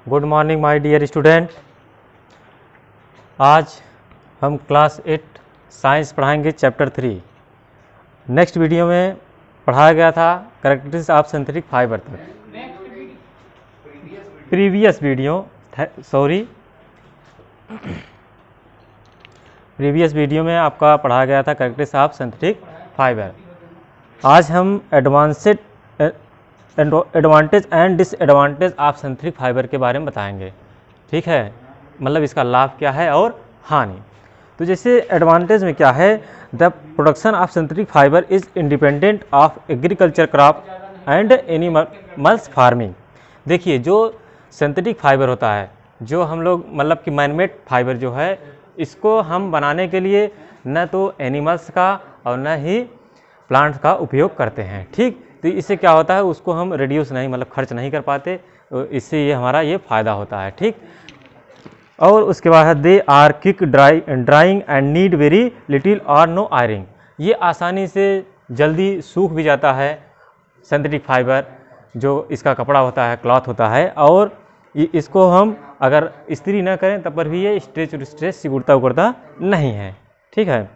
Good morning my dear student. आज हम class 8 science पढ़ाएंगे चैप्टर 3। नेक्स्ट वीडियो में पढ़ाया गया था कैरेक्टरिस्टिक्स ऑफ सिंथेटिक फाइबर तक। प्रीवियस वीडियो में आपका पढ़ाया गया था कैरेक्टरिस्टिक्स ऑफ सिंथेटिक फाइबर। आज हम advantage and disadvantage of synthetic fibre के बारे में बताएंगे। ठीक है, मतलब इसका लाभ क्या है और हानि। तो जैसे एडवांटेज में क्या है, the production of synthetic fibre is independent of agriculture crop and animals farming. देखिए, जो सिंथेटिक फाइबर होता है, जो हम लोग मतलब कि मैनमेड फाइबर जो है, इसको हम बनाने के लिए न तो एनिमल्स का और न ही प्लांट्स का उपयोग करते हैं। ठीक, तो इससे क्या होता है, उसको हम रिड्यूस नहीं मतलब खर्च नहीं कर पाते, इससे ये हमारा ये फ़ायदा होता है। ठीक, और उसके बाद they are quick drying and need very little और नो आयरिंग। ये आसानी से जल्दी सूख भी जाता है सिंथेटिक फाइबर, जो इसका कपड़ा होता है, क्लॉथ होता है, और इसको हम अगर इस्त्री न करें तब पर भी ये स्ट्रेच सिकुड़ता नहीं है। ठीक है,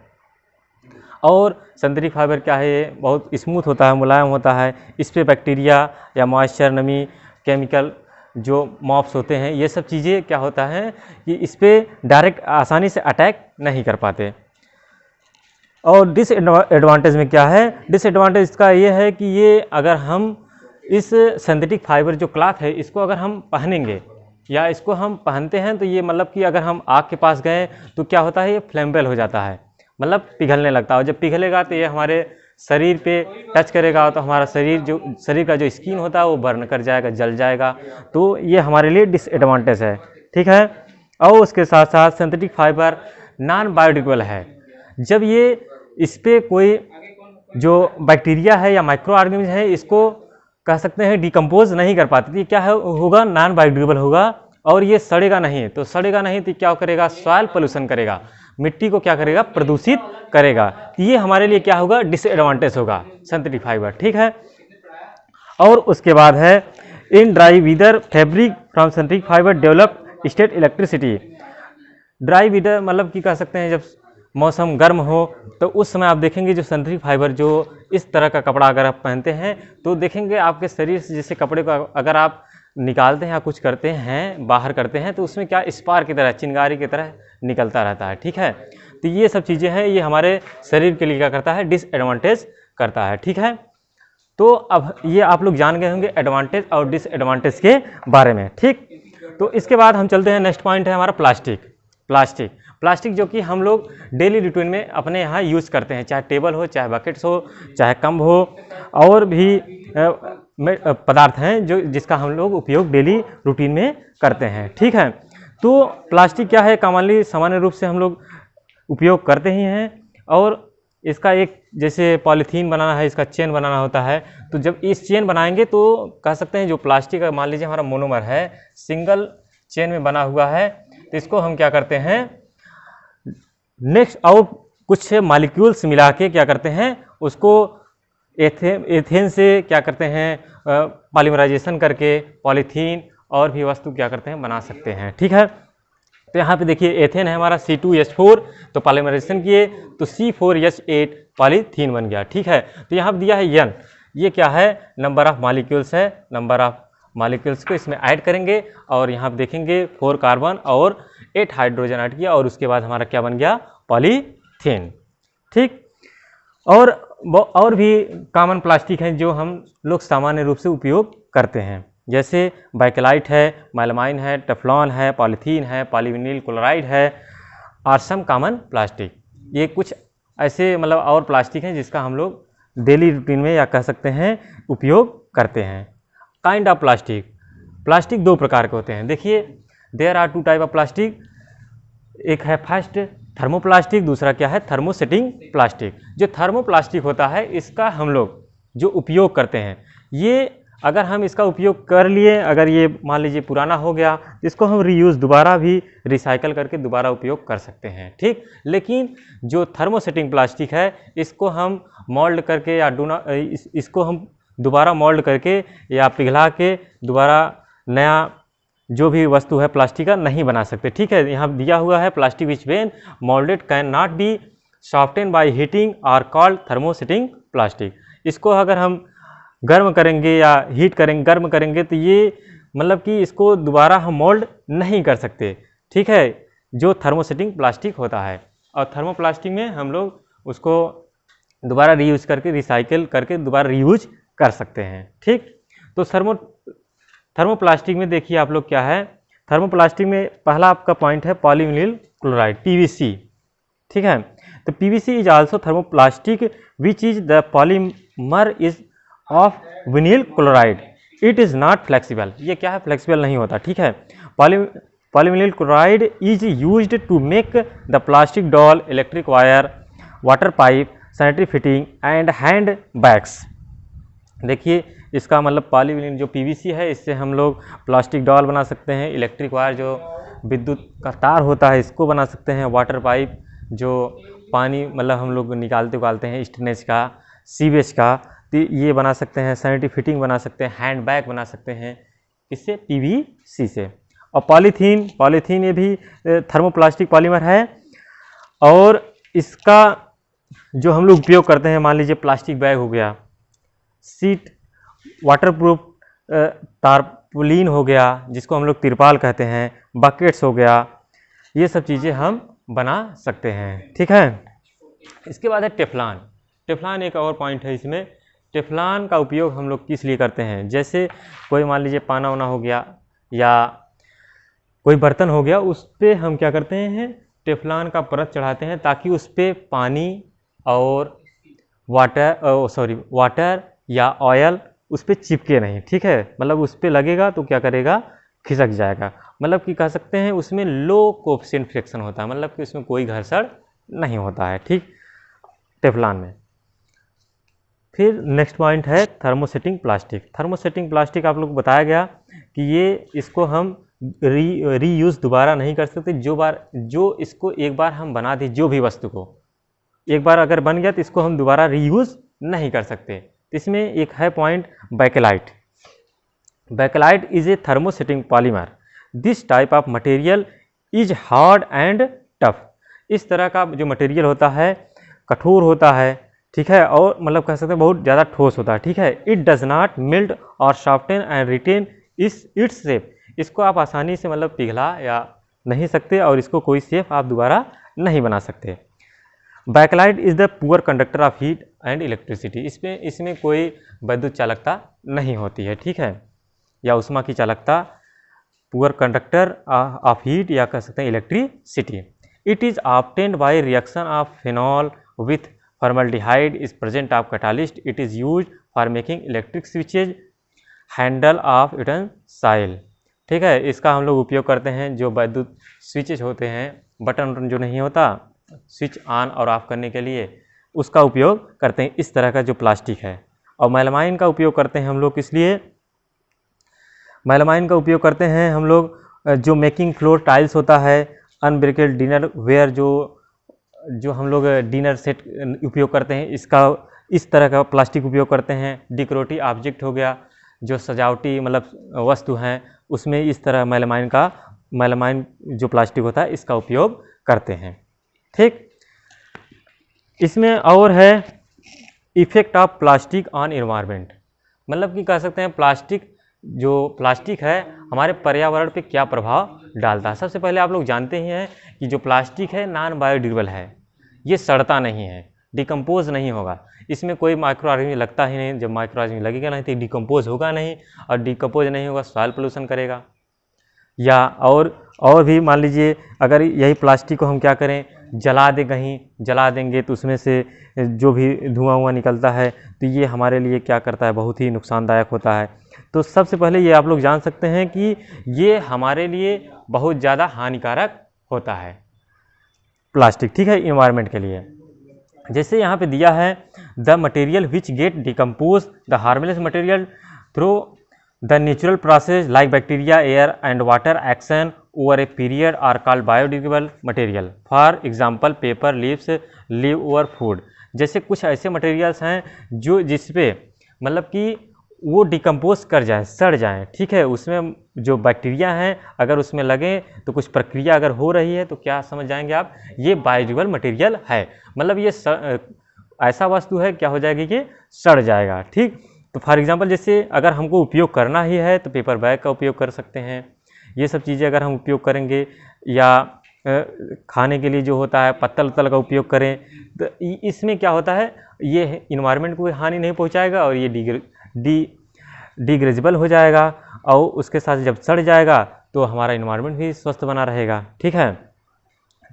और सिंथेटिक फाइबर क्या है, ये बहुत स्मूथ होता है, मुलायम होता है। इस पर बैक्टीरिया या मॉइस्चर, नमी, केमिकल जो मॉप्स होते हैं, ये सब चीज़ें क्या होता है कि इस पर डायरेक्ट आसानी से अटैक नहीं कर पाते। और डिसएडवांटेज में क्या है, डिसएडवांटेज इसका ये है कि ये अगर हम इस सिंथेटिक फाइबर जो क्लॉथ है, इसको अगर हम पहनेंगे या इसको हम पहनते हैं तो ये मतलब कि अगर हम आग के पास गए तो क्या होता है, ये फ्लेमेबल हो जाता है, मतलब पिघलने लगता है। और जब पिघलेगा तो ये हमारे शरीर पे टच करेगा तो हमारा शरीर का जो स्किन होता है वो बर्न कर जाएगा, जल जाएगा। तो ये हमारे लिए डिसएडवांटेज है। ठीक है, और उसके साथ साथ सिंथेटिक फाइबर नॉन बायोडिग्रेडेबल है। जब ये इस पर कोई जो बैक्टीरिया है या माइक्रो ऑर्गेनिज्म है, इसको कह सकते हैं डिकम्पोज नहीं कर पाती। क्या है होगा, नॉन बायोडिग्रेडेबल होगा, और ये सड़ेगा नहीं। तो सड़ेगा नहीं तो क्या करेगा, सॉइल पोल्यूशन करेगा, मिट्टी को क्या करेगा, प्रदूषित करेगा। ये हमारे लिए क्या होगा, डिसएडवांटेज होगा सिंथेटिक फाइबर। ठीक है, और उसके बाद है in dry wither fabric from synthetic fibre develop state electricity. Dry wither मतलब कि कह सकते हैं जब मौसम गर्म हो तो उस समय आप देखेंगे जो सिंथेटिक फाइबर जो इस तरह का कपड़ा अगर आप पहनते हैं तो देखेंगे आपके शरीर से जैसे कपड़े को अगर आप निकालते हैं या कुछ करते हैं, बाहर करते हैं, तो उसमें क्या स्पार्क की तरह, चिंगारी की तरह निकलता रहता है। ठीक है, तो ये सब चीज़ें हैं, ये हमारे शरीर के लिए क्या करता है, डिसएडवांटेज करता है। ठीक है, तो अब ये आप लोग जान गए होंगे एडवांटेज और डिसएडवांटेज के बारे में। ठीक, तो इसके बाद हम चलते हैं, नेक्स्ट पॉइंट है हमारा प्लास्टिक जो कि हम लोग डेली रूटीन में अपने यहाँ यूज़ करते हैं, चाहे टेबल हो, चाहे बकेट्स हो, चाहे कप हो, और भी पदार्थ हैं जिसका हम लोग उपयोग डेली रूटीन में करते हैं। ठीक है, तो प्लास्टिक क्या है, कॉमनली सामान्य रूप से हम लोग उपयोग करते ही हैं। और इसका एक जैसे पॉलीथीन बनाना है, इसका चेन बनाना होता है, तो जब इस चेन बनाएंगे तो कह सकते हैं जो प्लास्टिक का मान लीजिए हमारा मोनोमर है, सिंगल चेन में बना हुआ है, तो इसको हम क्या करते हैं, नेक्स्ट और कुछ मॉलिक्यूल्स मिला के क्या करते हैं, उसको एथेन से क्या करते हैं, पॉलीमराइजेशन करके पॉलीथीन और भी वस्तु क्या करते हैं, बना सकते हैं। ठीक है, तो यहाँ पे देखिए एथेन है हमारा C2H4, तो पॉलीमराइजेशन किए तो C4H8 पॉलीथीन बन गया। ठीक है, तो यहाँ पे दिया है N, ये क्या है, नंबर ऑफ मॉलिक्यूल्स है, नंबर ऑफ मॉलिक्यूल्स को इसमें ऐड करेंगे और यहाँ पे देखेंगे 4 कार्बन और 8 हाइड्रोजन ऐड किया, और उसके बाद हमारा क्या बन गया, पॉलीथीन। ठीक, और भी कॉमन प्लास्टिक हैं जो हम लोग सामान्य रूप से उपयोग करते हैं, जैसे बाइकेलाइट है, मेलामाइन है, टेफ्लॉन है, पॉलीथीन है, पॉलीविनिल क्लोराइड है, और सम कॉमन प्लास्टिक। ये कुछ ऐसे मतलब और प्लास्टिक हैं जिसका हम लोग डेली रूटीन में या कह सकते हैं उपयोग करते हैं। काइंड ऑफ प्लास्टिक 2 प्रकार के होते हैं। देखिए, there are 2 type of plastic, एक है फर्स्ट थर्मोप्लास्टिक, दूसरा क्या है, थर्मोसेटिंग प्लास्टिक। जो थर्मोप्लास्टिक होता है, इसका हम लोग जो उपयोग करते हैं, ये अगर हम इसका उपयोग कर लिए, अगर ये मान लीजिए पुराना हो गया, इसको हम रीयूज़ दोबारा भी रिसाइकल करके दोबारा उपयोग कर सकते हैं। ठीक, लेकिन जो थर्मोसेटिंग प्लास्टिक है, इसको हम मोल्ड करके या इसको हम दोबारा मोल्ड करके या पिघला के दोबारा नया जो भी वस्तु है प्लास्टिक का नहीं बना सकते। ठीक है, यहाँ दिया हुआ है plastic which when moulded can not be soften by heating are called thermosetting plastic. इसको अगर हम गर्म करेंगे या हीट करेंगे, गर्म करेंगे तो ये मतलब कि इसको दोबारा हम मोल्ड नहीं कर सकते। ठीक है, जो थर्मोसेटिंग प्लास्टिक होता है। और थर्मोप्लास्टिक में हम लोग उसको दोबारा रीयूज करके, रिसाइकिल करके दोबारा रीयूज कर सकते हैं। ठीक, तो थर्मोप्लास्टिक में देखिए आप लोग क्या है, थर्मोप्लास्टिक में पहला आपका पॉइंट है पॉलीविनिल क्लोराइड, पीवीसी। ठीक है, तो PVC is also thermoplastic which is the polymer is of vinyl chloride, it is not flexible. ये क्या है, फ्लेक्सिबल नहीं होता। ठीक है, polyvinyl chloride is used to make the plastic doll, electric wire, water pipe, sanitary fitting and hand bags. देखिए इसका मतलब पॉलीविनिल जो पीवीसी है, इससे हम लोग प्लास्टिक डॉल बना सकते हैं, इलेक्ट्रिक वायर जो विद्युत का तार होता है इसको बना सकते हैं, वाटर पाइप जो पानी मतलब हम लोग निकालते हैं स्टोरेज का, सीवेज का, तो ये बना सकते हैं, सैनिटरी फिटिंग बना सकते हैं, हैंड बैग बना सकते हैं, इससे पीवीसी से। और पॉलीथीन ये भी थर्मोप्लास्टिक पॉलीमर है। और इसका जो हम लोग उपयोग करते हैं, मान लीजिए प्लास्टिक बैग हो गया, सीट, वाटरप्रूफ तारपुलिन हो गया जिसको हम लोग तिरपाल कहते हैं, बकेट्स हो गया, ये सब चीज़ें हम बना सकते हैं। ठीक है, इसके बाद है टेफ्लॉन। टेफ्लॉन एक और पॉइंट है इसमें। टेफ्लॉन का उपयोग हम लोग किस लिए करते हैं, जैसे कोई मान लीजिए पाना वाना हो गया या कोई बर्तन हो गया, उस पर हम क्या करते हैं, टेफ्लॉन का परत चढ़ाते हैं ताकि उस पर पानी और वाटर या ऑयल उस पर चिपके नहीं। ठीक है, मतलब उस पर लगेगा तो क्या करेगा, खिसक जाएगा। मतलब कि कह सकते हैं उसमें लो कोएफिशिएंट फ्रिक्शन होता है, मतलब कि उसमें कोई घर्षण नहीं होता है। ठीक, टेफ्लॉन में। फिर नेक्स्ट पॉइंट है थर्मोसेटिंग प्लास्टिक। थर्मोसेटिंग प्लास्टिक आप लोग को बताया गया कि ये इसको हम रीयूज़ दोबारा नहीं कर सकते। जो इसको एक बार हम बना दें, जो भी वस्तु को एक बार अगर बन गया तो इसको हम दोबारा रीयूज़ नहीं कर सकते। तो इसमें एक है point Bakelite. Bakelite is a thermosetting polymer, this type of material is hard and tough. इस तरह का जो मटेरियल होता है कठोर होता है। ठीक है, और मतलब कह सकते हैं बहुत ज़्यादा ठोस होता है। ठीक है, इट डज नॉट मेल्ट और soften and retain its shape. इसको आप आसानी से मतलब पिघला या नहीं सकते और इसको कोई शेप आप दोबारा नहीं बना सकते। Bakelite is the poor conductor of heat and electricity. इसमें कोई विद्युत चालकता नहीं होती है। ठीक है, या उष्मा की चालकता, पुअर कंडक्टर ऑफ हीट या कह सकते हैं electricity. It is obtained by reaction of phenol with formaldehyde is present of catalyst. It is used for making electric switches, handle of utensil. ठीक है, इसका हम लोग उपयोग करते हैं जो विद्युत स्विचेज होते हैं, बटन जो नहीं होता स्विच ऑन और ऑफ करने के लिए, उसका उपयोग करते हैं इस तरह का जो प्लास्टिक है। और मेलामाइन का उपयोग करते हैं हम लोग किस लिए, मेलामाइन का उपयोग करते हैं हम लोग जो मेकिंग फ्लोर टाइल्स होता है, अनब्रेकेड डिनर वेयर जो हम लोग डिनर सेट उपयोग करते हैं, इसका इस तरह का प्लास्टिक उपयोग करते हैं। डेकोरेटिव ऑब्जेक्ट हो गया, जो सजावटी मतलब वस्तु हैं, उसमें इस तरह मेलामाइन जो प्लास्टिक होता है इसका उपयोग करते हैं। ठीक, इसमें और है effect of plastic on environment. मतलब कि कह सकते हैं प्लास्टिक है हमारे पर्यावरण पे क्या प्रभाव डालता है। सबसे पहले आप लोग जानते ही हैं कि जो प्लास्टिक है नॉन बायोडिग्रेडेबल है, ये सड़ता नहीं है, डिकम्पोज नहीं होगा, इसमें कोई माइक्रो ऑर्गेनिज्म लगता ही नहीं। जब माइक्रो ऑर्गेनिज्म लगेगा नहीं तो डिकम्पोज होगा नहीं, और डिकम्पोज नहीं होगा सॉइल पोल्यूशन करेगा। या और भी मान लीजिए अगर यही प्लास्टिक को हम क्या करें, जला देंगे तो उसमें से जो भी धुआं निकलता है तो ये हमारे लिए क्या करता है, बहुत ही नुकसानदायक होता है। तो सबसे पहले ये आप लोग जान सकते हैं कि ये हमारे लिए बहुत ज़्यादा हानिकारक होता है प्लास्टिक। ठीक है, इन्वायरमेंट के लिए। जैसे यहाँ पे दिया है the material which get decompose the harmless material through the natural process like bacteria, air and water action over a period are called biodegradable material. For example paper leaves live over food. जैसे कुछ ऐसे materials हैं जो जिसपे मतलब कि वो decompose कर जाए, सड़ जाएँ, ठीक है। उसमें जो बैक्टीरिया हैं अगर उसमें लगें तो कुछ प्रक्रिया अगर हो रही है तो क्या समझ जाएंगे आप, ये बायोडिग्रेडेबल मटेरियल है, मतलब ये ऐसा वस्तु है, क्या हो जाएगी कि सड़ जाएगा, ठीक। तो फॉर एग्जांपल जैसे अगर हमको उपयोग करना ही है तो पेपर बैग का उपयोग कर सकते हैं, ये सब चीज़ें अगर हम उपयोग करेंगे, या खाने के लिए जो होता है पत्तल उत्तल का उपयोग करें, तो इसमें क्या होता है, ये इन्वायरमेंट को कोई हानि नहीं पहुंचाएगा और ये डिग्रेडेबल हो जाएगा, और उसके साथ जब सड़ जाएगा तो हमारा इन्वायरमेंट भी स्वस्थ बना रहेगा, ठीक है।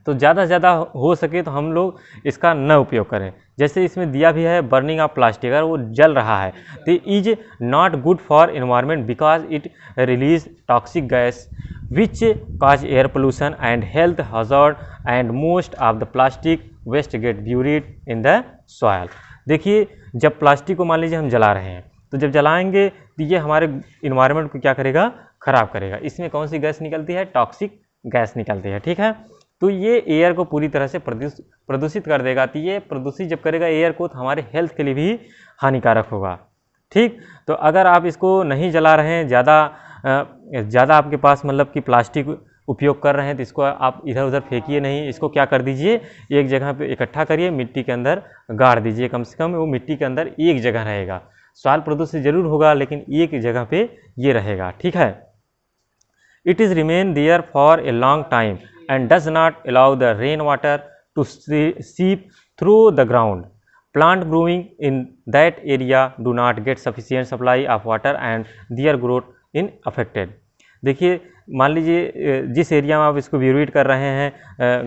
तो ज़्यादा से ज़्यादा हो सके तो हम लोग इसका न उपयोग करें। जैसे इसमें दिया भी है बर्निंग ऑफ प्लास्टिक, अगर वो जल रहा है तो is not good for environment because it release toxic gas which cause air pollution and health hazard and most of the plastic waste get buried in the soil. देखिए जब plastic को मान लीजिए हम जला रहे हैं, तो जब जलाएंगे तो ये हमारे इन्वायरमेंट को क्या करेगा, खराब करेगा। इसमें कौन सी गैस निकलती है, टॉक्सिक गैस निकलती है, ठीक है। तो ये एयर को पूरी तरह से प्रदूषित कर देगा। तो ये प्रदूषित जब करेगा एयर को तो हमारे हेल्थ के लिए भी हानिकारक होगा, ठीक। तो अगर आप इसको नहीं जला रहे हैं, ज़्यादा आपके पास मतलब कि प्लास्टिक उपयोग कर रहे हैं, तो इसको आप इधर उधर फेंकिए नहीं, इसको क्या कर दीजिए, एक जगह पे इकट्ठा करिए, मिट्टी के अंदर गाड़ दीजिए, कम से कम वो मिट्टी के अंदर एक जगह रहेगा। सॉइल प्रदूषित जरूर होगा लेकिन एक जगह पे ये रहेगा, ठीक है। It is remain there for a long time and does not allow the rainwater to seep through the ground. Plant growing in that area do not get sufficient supply of water and their growth in affected. देखिए मान लीजिए जिस area में आप इसको burette कर रहे हैं,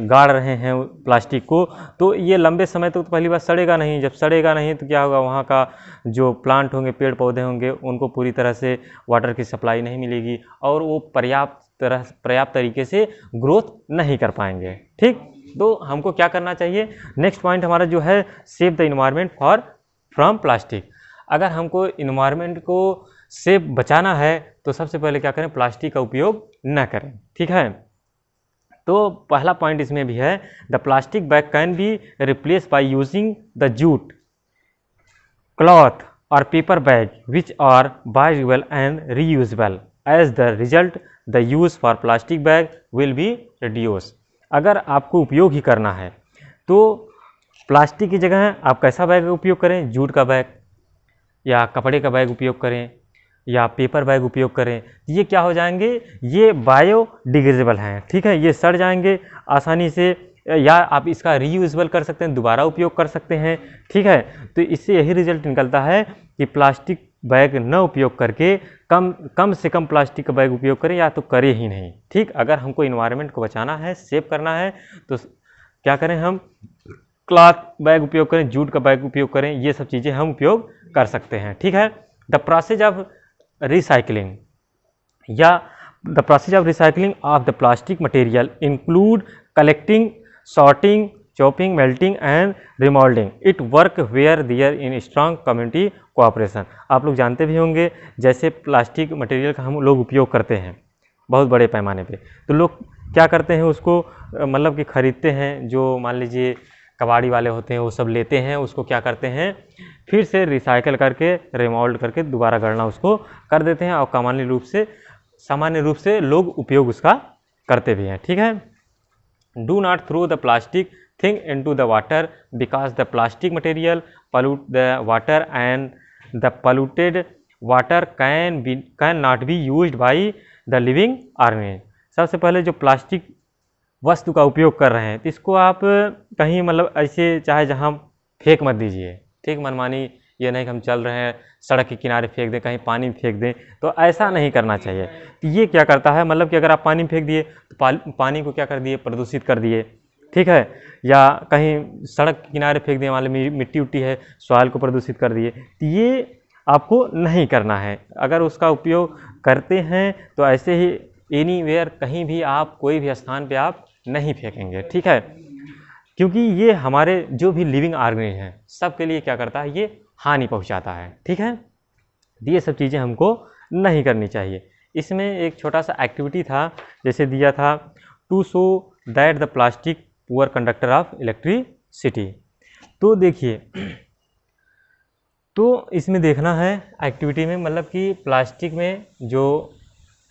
गाड़ रहे हैं प्लास्टिक को, तो ये लंबे समय तक तो पहली बार सड़ेगा नहीं। जब सड़ेगा नहीं तो क्या होगा, वहाँ का जो प्लांट होंगे, पेड़ पौधे होंगे, उनको पूरी तरह से वाटर की सप्लाई नहीं मिलेगी और वो पर्याप्त तरीके से ग्रोथ नहीं कर पाएंगे, ठीक। तो हमको क्या करना चाहिए, नेक्स्ट पॉइंट हमारा जो है, save the environment from plastic. अगर हमको इन्वायरमेंट को सेफ बचाना है तो सबसे पहले क्या करें, प्लास्टिक का उपयोग न करें, ठीक है। तो पहला पॉइंट इसमें भी है, the plastic bag can be replace by using the jute, cloth और paper bag which are biodegradable and reusable. As the result the use for plastic bag will be reduce. अगर आपको उपयोग ही करना है तो प्लास्टिक की जगह आप कैसा बैग का उपयोग करें, जूट का बैग या कपड़े का बैग उपयोग करें या पेपर बैग उपयोग करें। ये क्या हो जाएंगे, ये बायोडिग्रेडेबल हैं, ठीक है, ये सड़ जाएंगे आसानी से, या आप इसका रीयूजेबल कर सकते हैं, दोबारा उपयोग कर सकते हैं, ठीक है। तो इससे यही रिजल्ट निकलता है कि प्लास्टिक बैग न उपयोग करके कम से कम प्लास्टिक का बैग उपयोग करें, या तो करें ही नहीं, ठीक। अगर हमको इन्वायरमेंट को बचाना है, सेव करना है, तो क्या करें, हम क्लॉथ बैग उपयोग करें, जूट का बैग उपयोग करें, ये सब चीज़ें हम उपयोग कर सकते हैं, ठीक है। The process of recycling of the plastic material include collecting, sorting, chopping, melting and remoulding. It work where there in strong community cooperation. आप लोग जानते भी होंगे, जैसे प्लास्टिक मटेरियल का हम लोग उपयोग करते हैं बहुत बड़े पैमाने पे, तो लोग क्या करते हैं, उसको मतलब कि खरीदते हैं, जो मान लीजिए कबाड़ी वाले होते हैं वो सब लेते हैं, उसको क्या करते हैं, फिर से रिसाइकल करके, रिमोल्ड करके दोबारा गढ़ना उसको कर देते हैं, और सामान्य रूप से लोग उपयोग उसका करते भी हैं, ठीक है। Do not throw the plastic thing into the water because the plastic material pollute the water and the polluted water can not be used by the living organism। सबसे पहले जो प्लास्टिक वस्तु का उपयोग कर रहे हैं तो इसको आप कहीं मतलब ऐसे चाहे जहाँ फेंक मत दीजिए, ठीक। मनमानी ये नहीं कि हम चल रहे हैं सड़क के किनारे फेंक दें, कहीं पानी में फेंक दें, तो ऐसा नहीं करना चाहिए। तो ये क्या करता है, मतलब कि अगर आप पानी में फेंक दिए तो पानी को क्या कर दिए, प्रदूषित कर दिए, ठीक है। या कहीं सड़क के किनारे फेंक दिए, मान ली मिट्टी उट्टी है, सॉइल को प्रदूषित कर दिए, तो ये आपको नहीं करना है। अगर उसका उपयोग करते हैं तो ऐसे ही एनीवेयर, कहीं भी आप कोई भी स्थान पे आप नहीं फेंकेंगे, ठीक है, क्योंकि ये हमारे जो भी लिविंग ऑर्गेनिज्म हैं सबके लिए क्या करता है, ये हानि पहुंचाता है, ठीक है। ये सब चीज़ें हमको नहीं करनी चाहिए। इसमें एक छोटा सा एक्टिविटी था, जैसे दिया था to show that the plastic poor conductor of electricity. तो देखिए तो इसमें देखना है एक्टिविटी में, मतलब कि प्लास्टिक में जो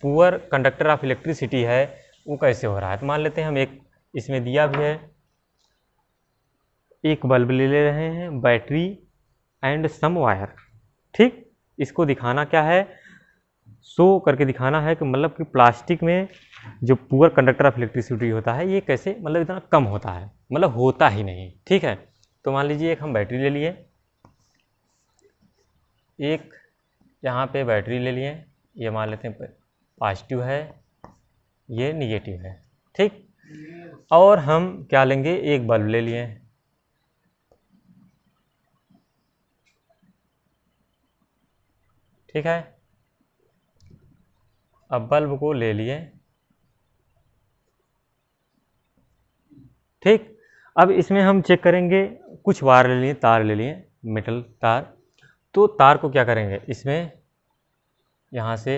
पुअर कंडक्टर ऑफ इलेक्ट्रिसिटी है वो कैसे हो रहा है। तो मान लेते हैं हम एक इसमें दिया भी है, एक बल्ब ले रहे हैं, बैटरी एंड सम वायर। ठीक, इसको दिखाना क्या है, शो करके दिखाना है कि मतलब कि प्लास्टिक में जो पुअर कंडक्टर ऑफ इलेक्ट्रिसिटी होता है ये कैसे मतलब इतना कम होता है, मतलब होता ही नहीं। ठीक है, तो मान लीजिए एक हम बैटरी ले लिए, एक यहाँ पे बैटरी ले लिए, ये मान लेते हैं पॉजिटिव है, ये निगेटिव है। ठीक, और हम क्या लेंगे, एक बल्ब ले लिए, ठीक है, अब बल्ब को ले लिए। ठीक, अब इसमें हम चेक करेंगे, कुछ वायर ले लिए, तार ले लिए, मेटल तार। तो तार को क्या करेंगे, इसमें यहाँ से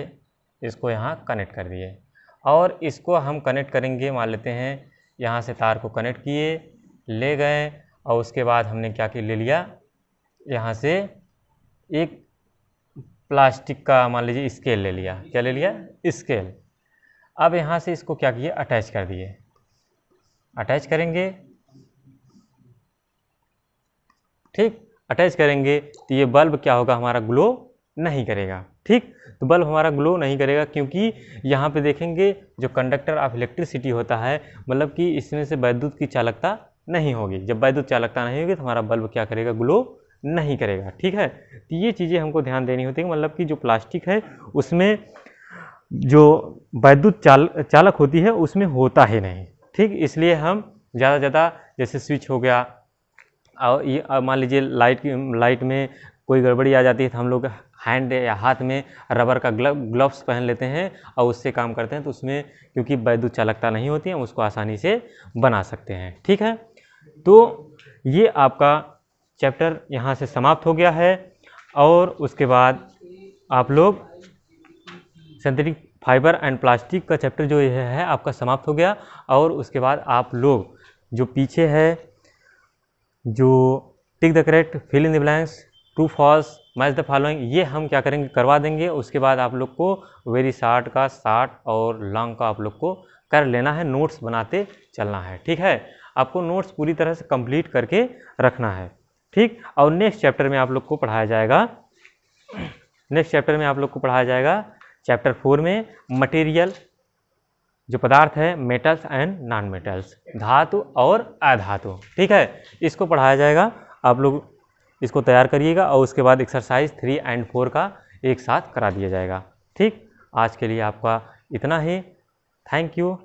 इसको यहाँ कनेक्ट कर दिए, और इसको हम कनेक्ट करेंगे, मान लेते हैं यहाँ से तार को कनेक्ट किए, ले गए, और उसके बाद हमने क्या ले लिया, यहाँ से एक प्लास्टिक का मान लीजिए स्केल ले लिया। क्या ले लिया, स्केल। अब यहाँ से इसको क्या किए, अटैच कर दिए। अटैच करेंगे, ठीक, अटैच करेंगे तो ये बल्ब क्या होगा, हमारा ग्लो नहीं करेगा। ठीक, तो बल्ब हमारा ग्लो नहीं करेगा क्योंकि यहाँ पे देखेंगे जो कंडक्टर ऑफ इलेक्ट्रिसिटी होता है, मतलब कि इसमें से वैद्युत की चालकता नहीं होगी। जब वैद्युत चालकता नहीं होगी तो हमारा बल्ब क्या करेगा, ग्लो नहीं करेगा। ठीक है, तो ये चीज़ें हमको ध्यान देनी होती है, मतलब कि जो प्लास्टिक है उसमें जो वैद्युत चालक होती है उसमें होता ही नहीं। ठीक, इसलिए हम ज़्यादा से ज़्यादा, जैसे स्विच हो गया, और ये मान लीजिए लाइट में कोई गड़बड़ी आ जाती है तो हम लोग हैंड या हाथ में रबर का ग्लव्स पहन लेते हैं और उससे काम करते हैं, तो उसमें क्योंकि वैद्युत चालकता नहीं होती है हम उसको आसानी से बना सकते हैं। ठीक है, तो ये आपका चैप्टर यहाँ से समाप्त हो गया है, और उसके बाद आप लोग सिंथेटिक फाइबर एंड प्लास्टिक का चैप्टर जो ये है आपका समाप्त हो गया। और उसके बाद आप लोग जो पीछे है, जो tick the correct, fill in the blanks, true false, match the following, ये हम क्या करेंगे, करवा देंगे। उसके बाद आप लोग को वेरी शॉर्ट का, शॉर्ट और लॉन्ग का आप लोग को कर लेना है, नोट्स बनाते चलना है। ठीक है, आपको नोट्स पूरी तरह से कंप्लीट करके रखना है। ठीक, और नेक्स्ट चैप्टर में आप लोग को पढ़ाया जाएगा, चैप्टर 4 में मटेरियल, जो पदार्थ है, मेटल्स एंड नॉन मेटल्स, धातु और अधातु। ठीक है, इसको पढ़ाया जाएगा, आप लोग इसको तैयार करिएगा, और उसके बाद एक्सरसाइज 3 और 4 का एक साथ करा दिया जाएगा। ठीक, आज के लिए आपका इतना ही, थैंक यू।